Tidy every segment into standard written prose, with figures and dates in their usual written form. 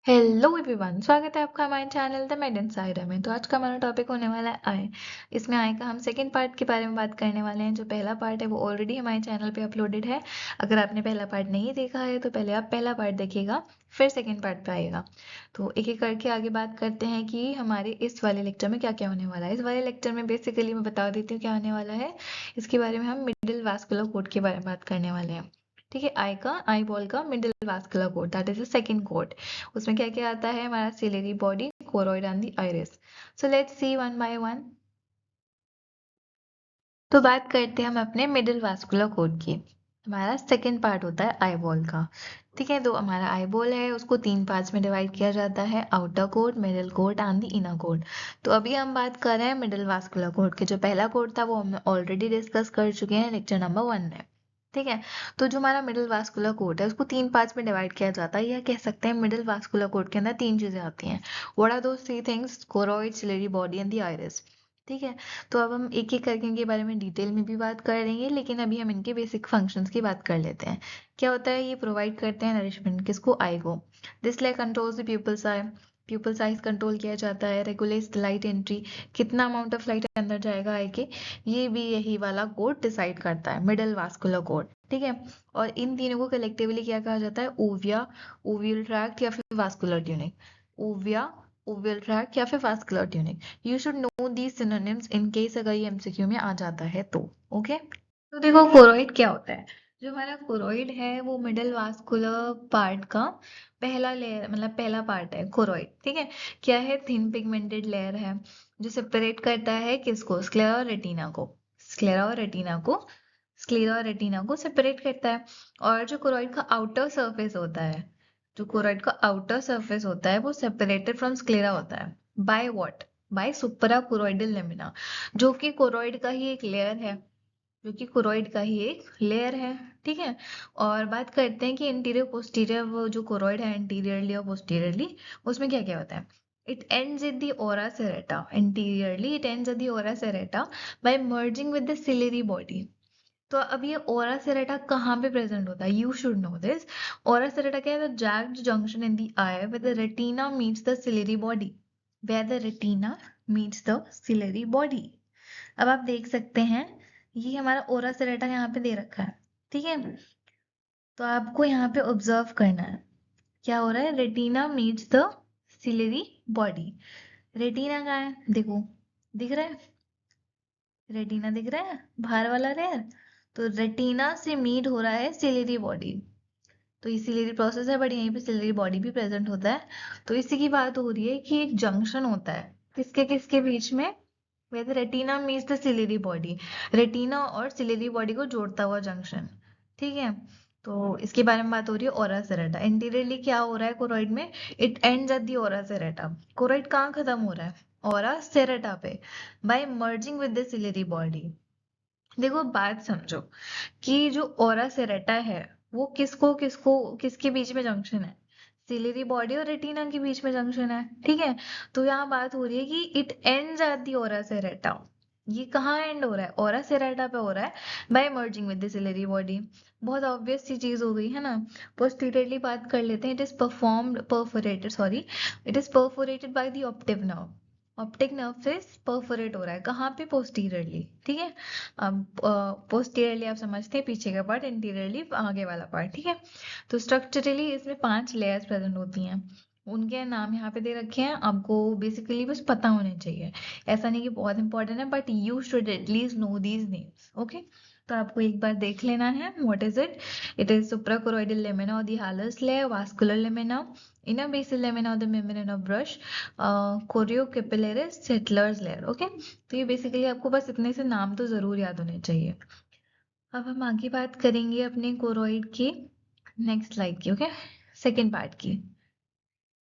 Hello everyone, स्वागत है आपका हमारे channel the made in cider में। तो आज का हमारा टॉपिक होने वाला है आय। इसमें आय का हम सेकंड पार्ट के बारे में बात करने वाले हैं। जो पहला पार्ट है वो ऑलरेडी हमारे चैनल पे अपलोडेड है। अगर आपने पहला पार्ट नहीं देखा है तो पहले आप पहला पार्ट देखिएगा, फिर सेकेंड पार्ट पे आइएगा। तो एक एक करके आगे बात करते हैं कि हमारे इस वाले लेक्चर में क्या क्या होने वाला है। इस वाले लेक्चर में बेसिकली मैं बता देती हूँ क्या होने वाला है। इसके बारे में हम मिडिल वास्कुलर कोड के बारे में बात करने वाले हैं। ठीक है, आई बॉल का middle vascular coat, that is the second coat. उसमें क्या क्या आता है, हमारा ciliary body, choroid and the iris. So let's see one by one. तो बात करते हैं हम अपने मिडिल वास्कुलर कोड की। हमारा सेकेंड पार्ट होता है आई बॉल का। ठीक है, तो हमारा आई बॉल है उसको तीन पार्ट्स में डिवाइड किया जाता है, outer code, middle code and the inner code. तो अभी हम बात कर रहे हैं मिडिल वास्कुलर कोड के। जो पहला कोड था वो हम ऑलरेडी डिस्कस कर चुके हैं लेक्चर नंबर 1 में। ठीक है, तो जो हमारा मिडिल वास्कुलर कोड है उसको तीन पार्ट्स में डिवाइड किया जाता है, या कह सकते हैं मिडिल वास्कुलर कोड के अंदर तीन चीजें आती हैं। What are those three things? Choroid, ciliary body and the iris. ठीक है, तो अब हम एक एक करके इनके बारे में डिटेल में भी बात करेंगे, लेकिन अभी हम इनके बेसिक फंक्शंस की बात कर लेते हैं। क्या होता है, ये प्रोवाइड करते हैं नरिशमेंट किसको? आई को। This like controls the pupils eye. Pupil size control किया जाता है, रेगुलेट्स लाइट एंट्री, कितना अमाउंट ऑफ लाइट अंदर जाएगा आई के, ये भी यही वाला कोड डिसाइड करता है, मिडल वास्कुलर कोड। ठीक है, और इन तीनों को कलेक्टिवली क्या कहा जाता है? ओविया, ओवियल ट्रैक्ट या फिर वास्कुलर ट्यूनिंग। ओविया, ओवियल ट्रैक्ट या फिर vascular tuning. You should know the synonyms in case अगर ये एमसीक्यू में आ जाता है तो। ओके, तो देखो कोरोइड क्या होता है। जो हमारा कोरोइड है वो मिडल वास्कुलर पार्ट का पहला लेयर, मतलब पहला पार्ट है कोरोइड। ठीक है, क्या है? थिन पिगमेंटेड लेयर है जो सेपरेट करता है किसको? स्क्लेरा और रेटिना को। स्क्लेरा और रेटिना को, स्क्लेरा और रेटिना को सेपरेट करता है। और जो कोरोइड का आउटर सरफेस होता है, जो कोरोइड का आउटर सरफेस होता है वो सेपरेटेड फ्रॉम स्क्लेरा होता है। By what? By suprachoroidal lamina, जो कि कोरोइड का ही एक लेयर है, जो कि कोरोइड का ही एक लेयर है। ठीक है, और बात करते हैं कि इंटीरियर पोस्टीरियर, वो जो कोरोइड है एंटीरियरली और पोस्टीरियरली, उसमें क्या क्या होता है? It ends at the ora serrata. Anteriorly it ends at the ora serrata by merging with the ciliary body. तो अब ये ओरा सेरेटा कहाँ पे प्रेजेंट होता है? You should know this. Ora serrata क्या है? The jagged junction in the eye with the retina meets the ciliary body, where the retina meets the ciliary body. अब आप देख सकते हैं ये हमारा ओरा सेरेटा यहाँ पे दे रखा है। ठीक है, तो आपको यहाँ पे ऑब्जर्व करना है क्या हो रहा है। Retina meets the ciliary body. Retina कहाँ है? देखो, दिख रहा है? रेटिना दिख रहा है, बाहर वाला लेयर। तो रेटिना से मीट हो रहा है सिलेरी बॉडी। तो ये सिलेरी प्रोसेस है, बट यहीं पे सिलेरी बॉडी भी प्रेजेंट होता है। तो इसी की बात हो रही है कि एक जंक्शन होता है किसके किसके बीच में? where the retina meets the ciliary body, retina और सिलेरी बॉडी को जोड़ता हुआ जंक्शन। ठीक है, तो इसके बारे में बात हो रही है ओरा सेरेटा। इंटीरियरली क्या हो रहा है कोरोइड में? It ends at the ora सेरेटा। Choroid कहाँ खत्म हो रहा है? ओरा सेरेटा पे, bye merging with the ciliary body. देखो बात समझो कि जो ओरा सेरेटा है वो किसको किसको किसके बीच में जंक्शन है? सिलेरी बॉडी और रेटिना के बीच में जंक्शन है। ठीक है, तो यहाँ बात हो रही है कि it ends at the ora सेरेटा। ये कहाँ एंड हो रहा है? ओरा सेरेटा पे हो रहा है, by merging with the ciliary body. बहुत ऑब्वियस सी चीज हो गई है ना। पोस्टीरियरली बात कर लेते हैं। It is performed perforated, sorry, it is perforated by the optic nerve. Optic nerve से परफोरेट हो रहा है कहाँ पे? पोस्टीरियरली। ठीक है, अब पोस्टीरियरली आप समझते हैं पीछे का पार्ट, इंटीरियरली आगे वाला पार्ट। ठीक है, तो स्ट्रक्चरली इसमें 5 लेयर्स प्रेजेंट होती हैं। उनके नाम यहाँ पे दे रखे हैं, आपको बेसिकली बस पता होने चाहिए। ऐसा नहीं कि बहुत इंपॉर्टेंट है, but you should at least know these names. Okay, तो आपको एक बार देख लेना है। What is it? It is suprachoroidal lamina और the Haller's layer, vascular lamina, inner basal lamina of the membrane of brush, choriocapillaris, Sattler's layer. Okay, तो ये बेसिकली आपको बस इतने से नाम तो जरूर याद होने चाहिए। अब हम आगे बात करेंगे अपने कोरोइड की नेक्स्ट स्लाइड की। ओके, सेकेंड पार्ट की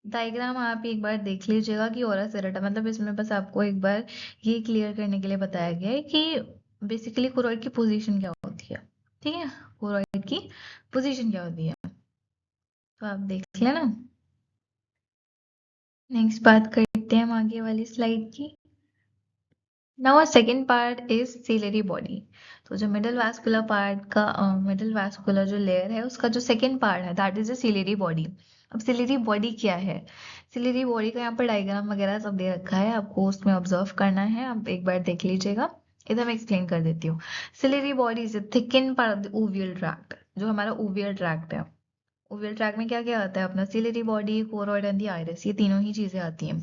डायग्राम आप एक बार देख लीजिएगा कि ओरा सेरेटा, मतलब इसमें बस आपको एक बार ये क्लियर करने के लिए बताया गया है कि बेसिकली कोरोइड की पोजीशन क्या होती है। ठीक है, कोरोइड की पोजीशन क्या होती है, तो आप देख लेना। नेक्स्ट बात करते हैं हम आगे वाली स्लाइड की। Now second part is ciliary body. तो जो मिडल वास्कुलर पार्ट का मिडल वास्कुलर जो लेयर है उसका जो सेकेंड पार्ट है that is the ciliary body. अब सिलेरी बॉडी क्या है? सिलेरी बॉडी का यहाँ पर डायग्राम वगैरह सब दे रखा है, आपको उसमें ऑब्जर्व करना है, आप एक बार देख लीजिएगा। इधर मैं एक्सप्लेन कर देती हूँ। Ciliary body is thicken part of the uveal tract, जो हमारा ओवियल ट्रैक्ट है। ओवियल ट्रैक्ट में क्या क्या आता है अपना? Ciliary body, choroid and the iris, ये तीनों ही चीजें आती हैं।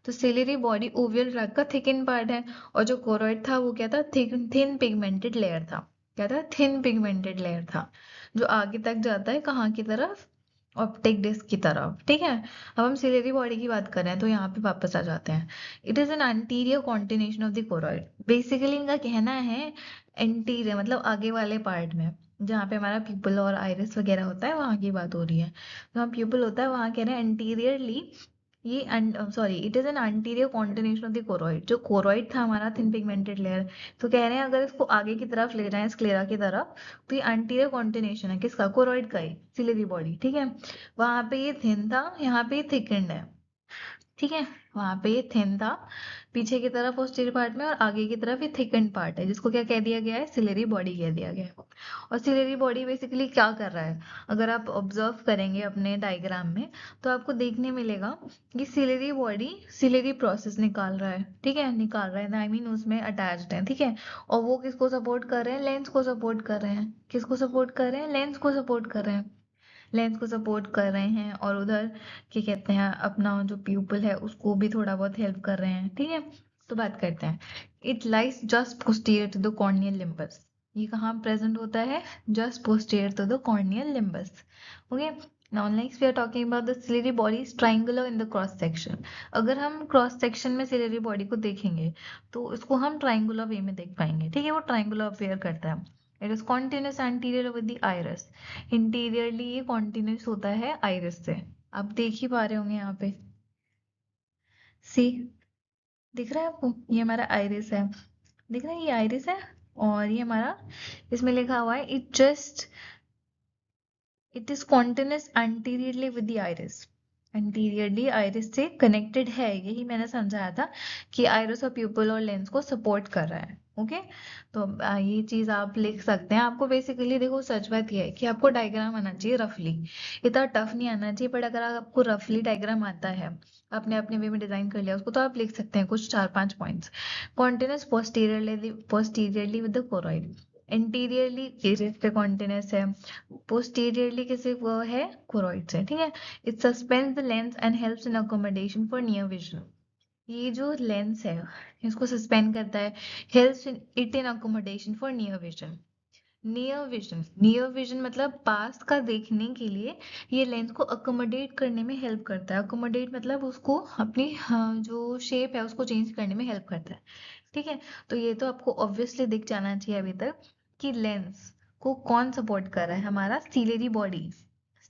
तो सिलेरी बॉडी ओवियल ट्रैक्ट का थिकन पार्ट है, और जो कोरॉइड था वो क्या था? थिन पिगमेंटेड लेयर था। क्या था? थिन पिगमेंटेड लेयर था, जो आगे तक जाता है कहाँ की तरफ? ऑप्टिक डिस्क की तरफ। ठीक है, अब हम सिलेरी बॉडी की बात कर रहे हैं, तो यहाँ पे वापस आ जाते हैं। It is an anterior continuation of the choroid. Basically इनका कहना है एंटीरियर मतलब आगे वाले पार्ट में, जहाँ पे हमारा प्यूपल और आइरिस वगैरह होता है, वहां की बात हो रही है। जहाँ प्यूपल होता है वहां कह रहे हैं एंटीरियरली, ये sorry, it is an anterior continuation of the choroid. जो कोरॉइड था हमारा थिन पिगमेंटेड लेयर, तो कह रहे हैं अगर इसको आगे की तरफ ले जाएं स्क्लेरा की तरफ, तो ये एंटीरियर कॉन्टिन्यूशन है किसका? कोरॉइड का ही, सिलेरी बॉडी। ठीक है, वहां पे ये थिन था, यहाँ पे ये थिकन्ड है। ठीक है, वहां पे ये थिन था पीछे की तरफ पोस्टीरियर पार्ट में, और आगे की तरफ ये थिकन्ड पार्ट है, जिसको क्या कह दिया गया है? सिलेरी बॉडी कह दिया गया है। और सिलेरी बॉडी बेसिकली क्या कर रहा है? अगर आप ऑब्जर्व करेंगे अपने डायग्राम में, तो आपको देखने मिलेगा कि सिलेरी बॉडी सिलेरी प्रोसेस निकाल रहा है। ठीक है, निकाल रहा है, आई मीन उसमें अटैच्ड है। ठीक है, और वो किसको सपोर्ट कर रहे हैं? लेंस को सपोर्ट कर रहे हैं। किसको सपोर्ट कर रहे हैं? लेंस को सपोर्ट कर रहे हैं। लेंस को सपोर्ट कर रहे हैं, और उधर क्या कहते हैं, अपना जो प्यूपल है उसको भी थोड़ा बहुत हेल्प कर रहे हैं। ठीक है, तो बात करते हैं। It lies just posterior to the corneal limbus. ये कहाँ प्रेजेंट होता है? Just posterior to the corneal limbus. Okay, now next we are talking about the ciliary body is triangular in the cross section. अगर हम cross section में ciliary body को देखेंगे, तो इसको हम ट्रायंगुलर वे में देख पाएंगे। ठीक है, वो ट्रायंगुलर अपेयर करता है। It is continuous anterior with the iris. Interiorly ये कॉन्टिन्यूस होता है आइरिस से। आप देख ही पा रहे होंगे यहाँ पे, सी, दिख रहा है आपको? ये हमारा आइरिस है, दिख रहा है? ये आइरिस है, और ये हमारा, इसमें लिखा हुआ है it is continuous anteriorly with the iris. Anteriorly iris से कनेक्टेड है, यही मैंने समझाया था कि आइरिस और प्यूपल और लेंस को सपोर्ट कर रहा है। ओके, तो ये चीज आप लिख सकते हैं। आपको बेसिकली देखो, सच बात ये है कि आपको डायग्राम आना चाहिए रफली, इतना टफ नहीं आना चाहिए, बट अगर आपको रफली डायग्राम आता है, आपने अपने वे में डिजाइन कर लिया उसको, तो आप लिख सकते हैं कुछ 4-5 points. Continuous posteriorly with the choroid, interiorly iris पे कॉन्टिन्यूस है, पोस्टीरियरली किसी वो है? कोरॉइड से। ठीक है, it suspends the lens and helps in accommodation for near vision. ये जो लेंस है इसको सस्पेंड करता है, helps it in accommodation for near vision. Near vision मतलब पास का देखने के लिए ये लेंस को अकोमोडेट करने में हेल्प करता है। अकोमोडेट मतलब उसको अपनी जो शेप है उसको चेंज करने में हेल्प करता है। ठीक है, तो ये तो आपको ऑब्वियसली दिख जाना चाहिए अभी तक कि लेंस को कौन सपोर्ट कर रहा है? हमारा ciliary body.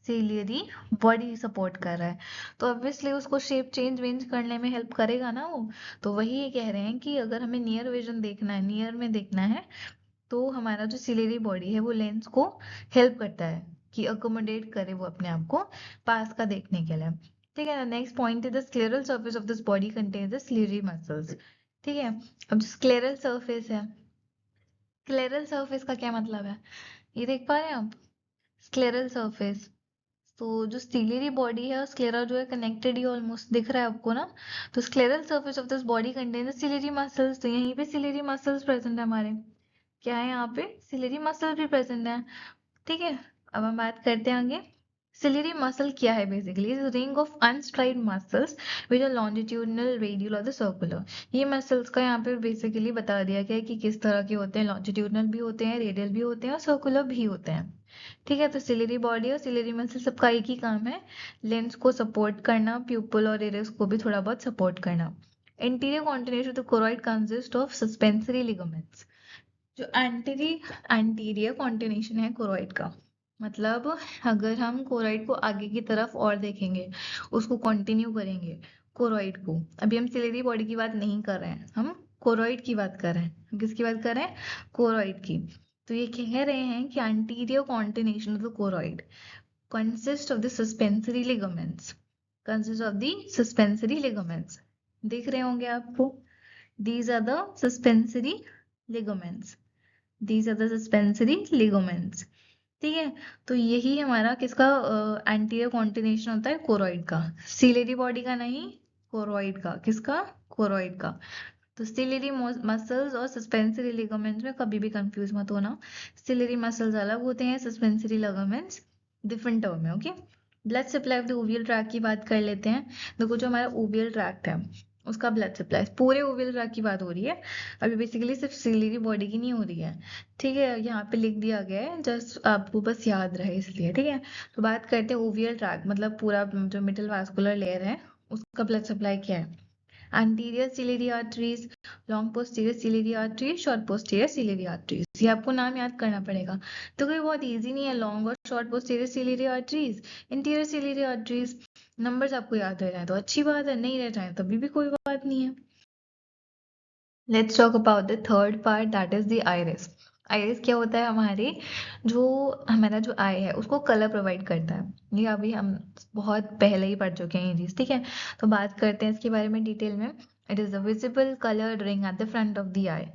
Ciliary body support कर रहा है, तो ऑब्वियसली उसको शेप चेंज वेंज करने में हेल्प करेगा ना वो। तो वही ये कह रहे हैं कि अगर हमें नियर विजन देखना है, नियर में देखना है, तो हमारा जो सिलेरी बॉडी है वो लेंस को हेल्प करता है कि अकोमोडेट करे वो अपने आप को पास का देखने के लिए। ठीक है, next point is the scleral surface of this body contains the ciliary muscles. ठीक है, अब जो स्क्लेरल सरफेस है, स्क्लेरल सरफेस का क्या मतलब है? ये देख पा रहे हैं आप? स्क्लेरल सरफेस, तो जो सिलेरी बॉडी है और स्क्लेरा जो है कनेक्टेड ही ऑलमोस्ट, दिख रहा है आपको ना? तो scleral surface of this body contains ciliary muscles, तो यहीं पे सिलेरी मसल्स प्रेजेंट है हमारे। क्या है यहाँ पे? सिलेरी मसल भी प्रेजेंट है। ठीक है, अब हम बात करते हैं आगे। सिलेरी मसल क्या है? Basically is ring of unstriated muscles which are longitudinal, radial और द सर्कुलर। ये मसल्स का यहाँ पे बेसिकली बता दिया गया है कि किस तरह के होते हैं। लॉन्जिट्यूडनल भी होते हैं, रेडियल भी होते हैं, और सर्कुलर भी होते हैं। ठीक है, तो सिलेरी बॉडी और सिलेरी मसल सबका एक ही काम है, लेंस को सपोर्ट करना, प्यूपल और इरिस को भी थोड़ा बहुत सपोर्ट करना। Interior continuation of the choroid consist of suspensory ligaments. जो एंटीरियर कॉन्टिन्यूशन है कोरॉइड का, मतलब अगर हम कोरॉइड को आगे की तरफ और देखेंगे, उसको कंटिन्यू करेंगे कोरॉइड को, अभी हम सिलेरी बॉडी की बात नहीं कर रहे हैं, हम कोरॉइड की बात कर रहे हैं। हम किसकी बात कर रहे हैं? कोरॉइड की। तो ये कह रहे हैं कि anterior continuation of the choroid consist of the suspensory ligaments, consist of the suspensory ligaments. देख रहे होंगे आपको, these are the suspensory ligaments, these are the suspensory ligaments। ठीक है। तो यही हमारा किसका एंटीरियर कॉन्टिनेशन होता है, कोरॉइड का, सिलेरी बॉडी का नहीं, कोरॉइड का। किसका? कोरॉइड का। तो सिलेरी मसल्स और सस्पेंसरी लिगामेंट्स में कभी भी कंफ्यूज मत होना। सिलेरी मसल्स अलग होते हैं, सस्पेंसरी लिगामेंट्स डिफरेंट टर्म है। Okay, blood supply of the uveal tract की बात कर लेते हैं। देखो जो हमारा ओवियल ट्रैक्ट है उसका ब्लड सप्लाई, पूरे ओवियल ट्रैक्ट की बात हो रही है अभी, बेसिकली सिर्फ सिलेरी बॉडी की नहीं हो रही है। ठीक है, यहाँ पे लिख दिया गया है, जस्ट आपको बस याद रहे इसलिए। ठीक है, तो बात करते हैं ओवियल ट्रैक्ट, मतलब पूरा जो मिडिल वास्कुलर लेयर है उसका ब्लड सप्लाई क्या है। anterior ciliary arteries, long posterior ciliary arteries, short posterior ciliary arteries, ये आपको नाम याद करना पड़ेगा। तो कोई बहुत इजी नहीं है, लॉन्ग और short posterior ciliary arteries, interior ciliary arteries. Numbers आपको याद रह जाए तो अच्छी बात है, नहीं रह जाए तभी भी कोई बात नहीं है। Let's talk about the third part, that is the iris. Iris क्या होता है, हमारे जो हमारा जो आई है उसको कलर प्रोवाइड करता है। ये अभी हम बहुत पहले ही पढ़ चुके हैं ये चीज। ठीक है, तो बात करते हैं इसके बारे में डिटेल में। It is the visible coloured ring at the front of the eye.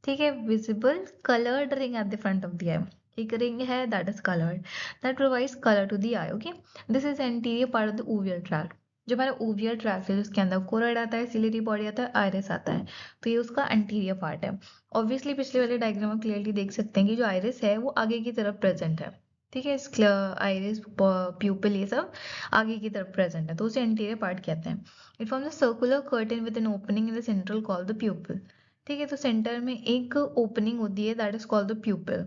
ठीक है, visible coloured ring at the front of the eye, एक रिंग है that is coloured, that provides colour to the eye. Okay, this is anterior part of the uveal tract. जो हमारा ओवियल tract है जिसके अंदर choroid आता है, सिलियरी बॉडी आता है, आइरिस आता है, तो ये उसका एंटीरियर पार्ट है। ऑब्वियसली पिछले वाले डायग्राम में क्लियरली देख सकते हैं कि जो आइरिस है वो आगे की तरफ प्रेजेंट है। ठीक है, आइरिस प्यूपिल ये सब आगे की तरफ प्रेजेंट है, तो उसे एंटीरियर पार्ट कहते हैं। It forms a circular curtain with an opening in the central called the प्यूपिल। ठीक है, तो सेंटर में एक ओपनिंग होती है दैट इज कॉल्ड द प्यूपिल।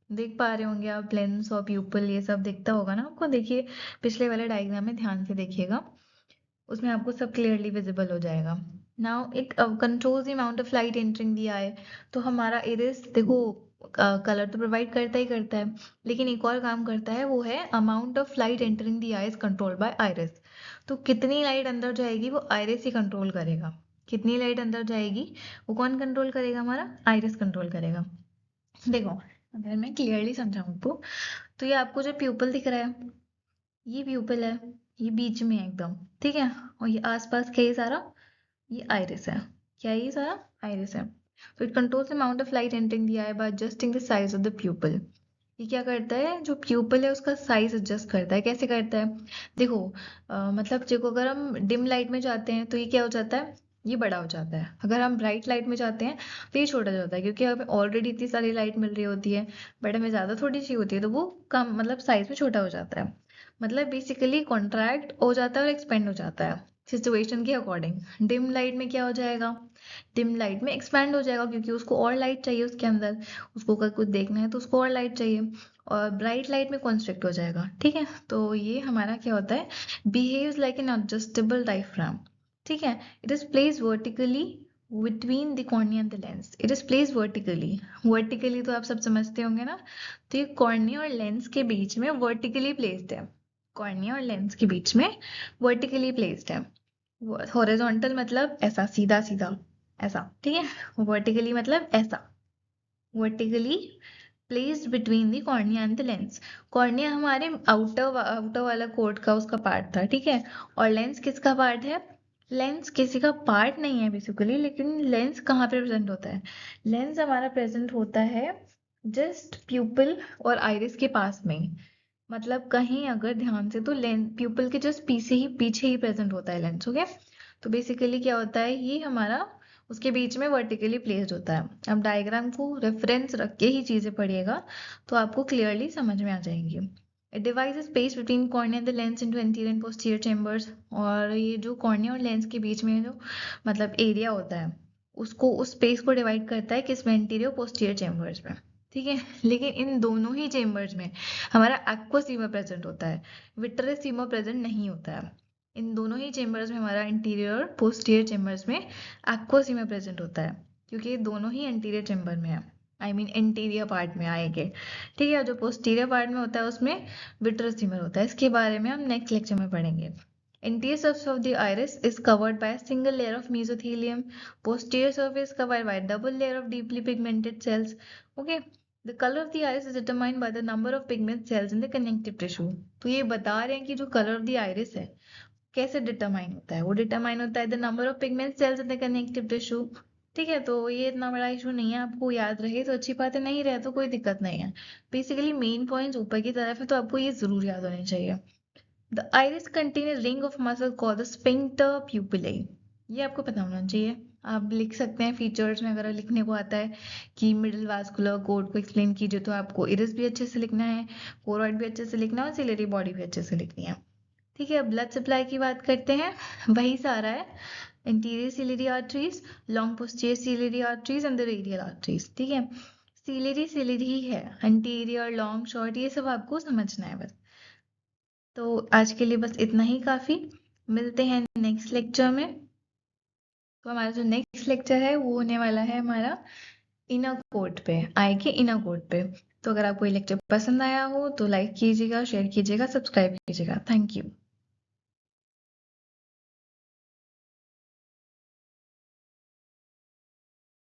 देख पा रहे होंगे आप, लेंस और प्यूपिल ये सब दिखता होगा ना आपको। देखिए पिछले वाले डायग्राम में ध्यान से देखिएगा, उसमें आपको सब क्लियरली विजिबल हो जाएगा। Now it controls the amount of light entering the eye. तो हमारा इरिस देखो कलर तो प्रोवाइड करता ही करता है, लेकिन एक और काम करता है, वो है amount of light entering the I is controlled by iris. तो कितनी लाइट अंदर जाएगी वो आइरिस ही कंट्रोल करेगा। कितनी लाइट अंदर जाएगी वो कौन कंट्रोल करेगा, हमारा आइरिस कंट्रोल करेगा। देखो अगर मैं क्लियरली समझाऊं तो ये आपको जो प्यूपल दिख रहा है, ये प्यूपिल है, ये बीच में है एकदम। ठीक है, और ये आसपास क्या है, ये सारा ये आइरिस है। क्या है ये सारा? आइरिस है। तो it controls the amount of light entering the I bye adjusting the size of the प्यूपिल। ये क्या करता है, जो प्यूपिल है उसका साइज एडजस्ट करता है। कैसे करता है, देखो मतलब देखो अगर हम डिम लाइट में जाते हैं तो ये क्या हो जाता है, ये बड़ा हो जाता है। अगर हम ब्राइट लाइट में जाते हैं तो ये छोटा हो जाता है, क्योंकि हमें ऑलरेडी इतनी सारी लाइट मिल रही होती है, बट हमें ज़्यादा थोड़ी सी होती है तो वो कम मतलब साइज में छोटा हो जाता है। मतलब बेसिकली कॉन्ट्रैक्ट हो जाता है और एक्सपेंड हो जाता है सिचुएशन के अकॉर्डिंग। डिम लाइट में क्या हो जाएगा, डिम लाइट में एक्सपैंड हो जाएगा, क्योंकि उसको और लाइट चाहिए उसके अंदर, उसको अगर कुछ देखना है तो उसको और लाइट चाहिए। और ब्राइट लाइट में कॉन्स्ट्रिक्ट हो जाएगा। ठीक है, तो ये हमारा क्या होता है, behaves like an adjustable diaphragm. ठीक है, it is place vertically between the cornea and the lens. It is place vertically, vertically तो आप सब समझते होंगे ना। तो ये कॉर्निया और लेंस के बीच में वर्टिकली प्लेस्ड है। कॉर्निया और लेंस के बीच में वर्टिकली प्लेस्ड है। हॉरिजॉन्टल मतलब ऐसा सीधा सीधा ऐसा। ठीक है, वर्टिकली मतलब ऐसा, vertically placed between the cornea and the lens. Cornea हमारे आउटर वाला कोट का उसका पार्ट था। ठीक है, और लेंस किसका पार्ट है, लेंस किसी का पार्ट नहीं है बेसिकली, लेकिन लेंस कहाँ पे प्रेजेंट होता है, लेंस हमारा प्रेजेंट होता है जस्ट प्यूपिल और आइरिस के पास में ही। मतलब कहीं अगर ध्यान से तो लेंस प्यूपिल के जस्ट पीछे ही प्रेजेंट होता है लेंस। ओके, तो बेसिकली क्या होता है, ये हमारा उसके बीच में वर्टिकली प्लेस्ड होता है। अब डायग्राम को रेफरेंस रख के ही चीजें पढ़िएगा तो आपको क्लियरली समझ में आ जाएंगी। It divides space between cornea and the lens into anterior and posterior chambers. और ये जो कॉर्निया और लेंस के बीच में जो मतलब एरिया होता है उसको, उस स्पेस को डिवाइड करता है किसमें, एंटीरियर पोस्टीरियर चेंबर्स में। ठीक है, लेकिन इन दोनों ही चेंबर्स में हमारा एक्वोसीमा प्रेजेंट होता है, विट्रेस सीमा प्रेजेंट नहीं होता है। इन दोनों ही चेंबर्स में हमारा इंटीरियर और पोस्टीरियर चेंबर्स में एक्वोसीमा प्रेजेंट होता है, क्योंकि ये दोनों ही एंटीरियर चेंबर में है, आई मीन इंटीरियर पार्ट में आएंगे। ठीक है, जो पोस्टीरियर पार्ट में होता है उसमें विट्रस सीमर होता है। इसके बारे में हम नेक्स्ट लेक्चर में पढ़ेंगे। Anterior surface of the iris is covered by a single layer of mesothelium. Posterior surface covered by a double layer of deeply pigmented cells. Okay. The color of the iris is determined by the number of pigment cells in the connective tissue. तो ये बता रहे हैं कि जो color of the iris है कैसे determine होता है, वो डिटरमाइन होता है the number of pigment cells in the connective tissue. ठीक है, तो ये इतना बड़ा इशू नहीं है, आपको याद रहे तो अच्छी बात है, नहीं रहे तो कोई दिक्कत नहीं है। बेसिकली मेन पॉइंट्स ऊपर की तरफ है, तो आपको ये जरूर याद होने चाहिए। The iris contain a ring of muscle called the sphincter pupillae। ये आपको पता होना चाहिए। आप लिख सकते हैं फीचर्स में, अगर लिखने को आता है कि मिडिल वास्कुलर कोड को एक्सप्लेन कीजिए, तो आपको इरिस भी अच्छे से लिखना है, कोरॉइड भी अच्छे से लिखना है और सिलेरी बॉडी भी अच्छे से लिखनी है। ठीक है, ब्लड सप्लाई की बात करते हैं, वही सारा है। Interior ciliary arteries, long posterior ciliary arteries and the radial arteries. ठीक है, सिलियरी ही है, इंटीरियर लॉन्ग शॉर्ट ये सब आपको समझना है बस। तो आज के लिए बस इतना ही काफी। मिलते हैं नेक्स्ट लेक्चर में। तो हमारा जो नेक्स्ट लेक्चर है वो होने वाला है हमारा इनर कोट पे, आई के इनर कोट पे। तो अगर आपको ये लेक्चर पसंद आया हो तो लाइक कीजिएगा, शेयर कीजिएगा, सब्सक्राइब कीजिएगा। Thank you.